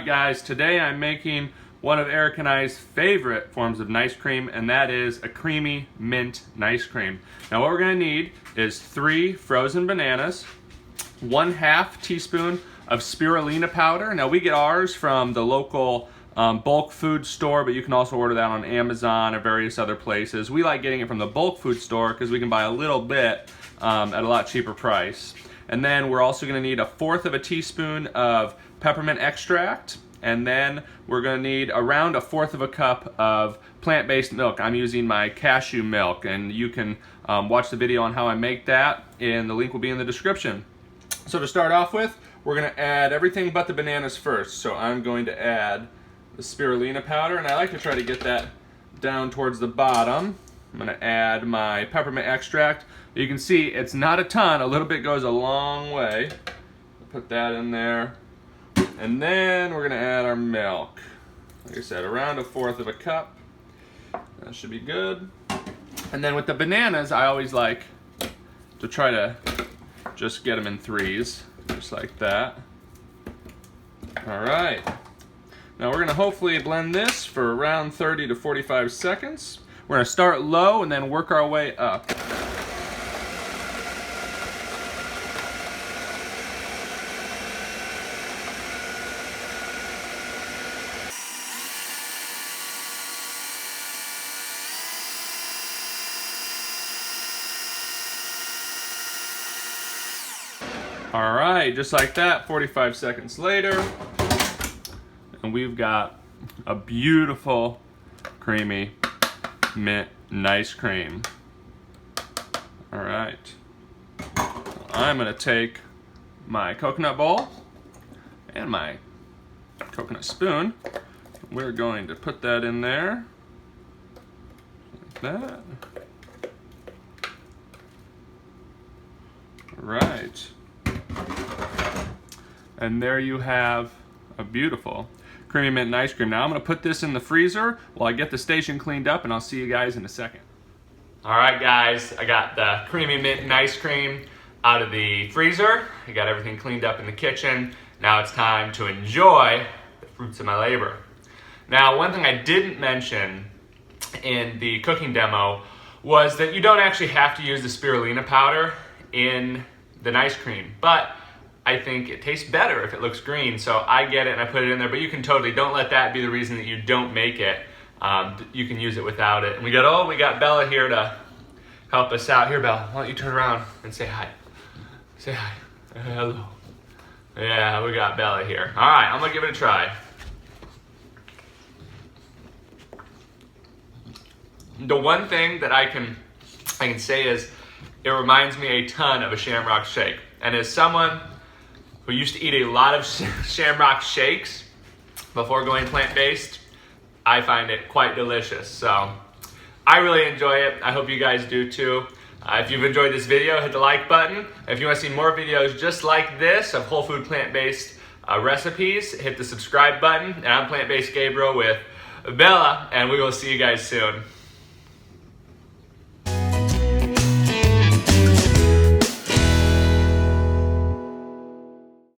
Alright guys, today I'm making one of Eric and I's favorite forms of nice cream, and that is a creamy mint nice cream. Now what we're going to need is 3 frozen bananas, 1/2 teaspoon of spirulina powder. Now we get ours from the local bulk food store, but you can also order that on Amazon or various other places. We like getting it from the bulk food store because we can buy a little bit at a lot cheaper price. And then we're also going to need 1/4 teaspoon of peppermint extract, and then we're going to need around 1/4 cup of plant-based milk. I'm using my cashew milk, and you can watch the video on how I make that, and the link will be in the description. So to start off with, we're going to add everything but the bananas first. So I'm going to add the spirulina powder, and I like to try to get that down towards the bottom. I'm going to add my peppermint extract. You can see it's not a ton, a little bit goes a long way. Put that in there. And then we're going to add our milk. Like I said, around 1/4 cup. That should be good. And then with the bananas, I always like to try to just get them in 3s, just like that. All right. Now we're going to hopefully blend this for around 30 to 45 seconds. We're going to start low and then work our way up. All right, just like that, 45 seconds later, and we've got a beautiful, creamy mint nice cream. All right, I'm gonna take my coconut bowl and my coconut spoon. We're going to put that in there, like that. All right. And there you have a beautiful creamy mint ice cream. Now I'm going to put this in the freezer while I get the station cleaned up, and I'll see you guys in a second. Alright guys, I got the creamy mint ice cream out of the freezer. I got everything cleaned up in the kitchen. Now it's time to enjoy the fruits of my labor. Now one thing I didn't mention in the cooking demo was that you don't actually have to use the spirulina powder in the ice cream, but I think it tastes better if it looks green, so I get it and I put it in there, but you can totally, don't let that be the reason that you don't make it. You can use it without it. And we got Bella here to help us out. Here, Bella, why don't you turn around and say hi. Say hi. Hello. Yeah, we got Bella here. All right, I'm gonna give it a try. The one thing that I can say is it reminds me a ton of a Shamrock shake. And as someone who used to eat a lot of Shamrock shakes before going plant-based, I find it quite delicious. So I really enjoy it. I hope you guys do too. If you've enjoyed this video, hit the like button. If you want to see more videos just like this of whole food plant-based recipes, hit the subscribe button. And I'm Plant-Based Gabriel with Bella, and we will see you guys soon.